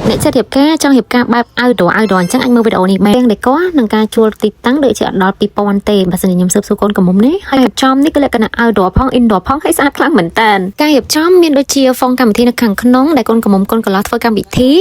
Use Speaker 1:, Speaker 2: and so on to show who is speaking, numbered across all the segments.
Speaker 1: អ្នកចិត្តរៀបការចង់រៀបការបែបoutdoor អញ្ចឹងអាចមើលវីដេអូនេះបានតែក៏នឹងការជួលទីតាំងដូចជាដល់2000ទេបើសិនជាខ្ញុំស៊ើបសួរកូនកំមុំនេះហើយរៀបចំនេះគឺលក្ខណៈ outdoor ផង indoor ផងហើយស្អាតខ្លាំងមែនតើការរៀបចំមានដូចជាហ្វុងកម្មវិធីនៅខាងក្នុងដែលកូនកំមុំកូនកន្លះធ្វើកម្មវិធី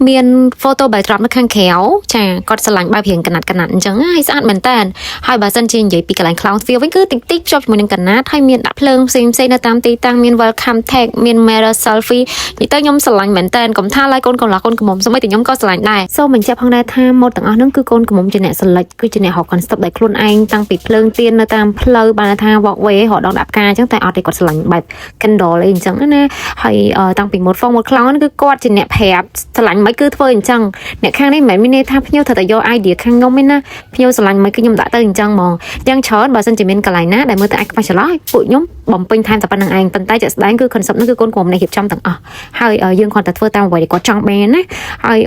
Speaker 1: មាន photo backdrop នៅខាងក្រៅចាគាត់ស្រឡាញ់បែបរៀងកណាត់អញ្ចឹងហើយស្អាតមែនតើហើយបើសិនជានិយាយពីកន្លែង cloud view វិញគឺតិចភ្ជាប់ជាមួយនឹងកណាត់ហើយមានដាក់ភ្លើងផ្សេងនៅតាមទីតាំងមាន welcome tag មាន mirror selfie និយាយទៅខ្ញុំស្រឡាញ់មែនតើកុំថាឡើយកូនកន្លះកូនកំមុំសូម្បីតែខ្ញុំក៏ស្រឡាញ់ដែរសូមបញ្ជាក់ផងដែរថាម៉ូដទាំងអស់ហ្នឹងគឺកូនកំមុំជាអ្នក select គឺជាអ្នករក concept ដែលខ្លួនឯងតាំងពីភ្លើងទៀននៅតាមផ្លូវបានថា walkway រកដងដាក់ផ្កាអញ្ចឹងតែអត់ទេគាត់ស្រឡាញ់បែប candle អីអញ្ចឹងណាហើយតាំងពី mode phone mode cloud គឺគាត់ជាអ្នកប្រាប់ស្រឡាញ់មិនគឺធ្វើអញ្ចឹងអ្នកខាងនេះមិនមែនមានន័យថាភ្ញៀវត្រូវតែយក idea ខាងខ្ញុំទេណាភ្ញៀវស្រឡាញ់មិនគឺខ្ញុំដាក់ទៅអញ្ចឹងហ្មងយ៉ាងច្រើនបើសិនជាមានកន្លែងណាដែលមើលទៅអាចខ្វះចន្លោះពួកខ្ញុំបំពេញថែមតែប៉ុណ្្នឹងឯងប៉ុន្តែជាក់ស្ដែងគឺ concept ហ្នឹងគឺកូនកំមុំនេះរៀបចំទាំងអស់ហើយយើងគ្រាន់តែធ្វើតាមអ្វីដែលគាត់ចង់បានណាហើយ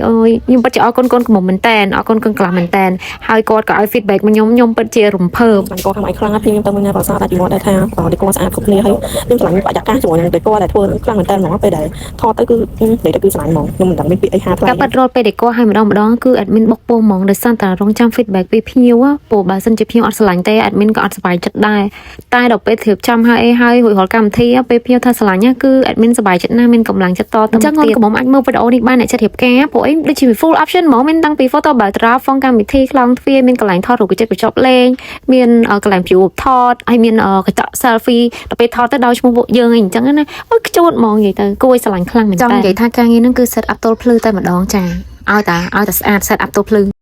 Speaker 1: ខ្ញុំពិតជាអរគុណកូនកំមុំមែនតើអរគុណកូនកន្លះមែនតើហើយគាត់ក៏ឲ្យ feedback មកខ្ញុំពិតជារំភើប
Speaker 2: គាត់ខាងឯខ្លាំងណាស់ខ្ញុំទៅមើលនៅប្រាសាទតែពីមាត់ដែរថាដេកស្អាតគ្រប់គ្នាហើយខ្ញុំឆ្លាញ់បរិយាកាសជាមួយនឹងដេកដែលធ្វើខ្លាំងមែនតើហ្មងពេលដែលថតទៅគឺនិយាយទៅគឺឆ្លាញ់ហ្មងខ្ញុំមិនដឹងមានពាក្យអីហាថ្លៃ
Speaker 1: ការប៉ັດរត់ពេលដេកហើយម្ដងគឺ admin បុកពោហ្មងដោយសារតែរងចាំ feedback ពីភ្ញៀវព្រោះបើសិនជាភ្ញៀវអត់ស្រឡាញ់ទេ admin ក៏អត់សប្បាយចិត្តដែរតែដល់ពេលរៀបចំហើយរួចរាល់កម្មវិធីពេលភ្ញៀវថាស្រឡាញ់គឺ admin សប្បាយចិត្តណាស់មានកម្លាំងចិត្តតទៅអញ្ចឹងកូនកំមុំអាចមើលវីដេអូនេះបានអ្នកចិត្តរៀបការព្រោះអីដូចជា full option ហ្មងមានតាំងពី photo backdrop ហ្វុងកម្មវិធីខ្លោងទ្វារមានកន្លែងថតរូបចិត្តបញ្ចប់លេងមានកន្លែង view ថតហើយមានកញ្ចក់ selfie ដល់ពេលថតទៅដោយឈ្មោះពួកយើងអីអញ្ចឹងណាអូយខ្ជួតហ្មងនិយាយទៅគួរឲ្យស្រឡាញ់ខ្លាំងមែនតើចង់និយាយថាការងារហ្នឹងគឺ set up ទល់ភ្លឺតែម្ដងចាឲ្យតែស្អាត set up ទល់ភ្លឺ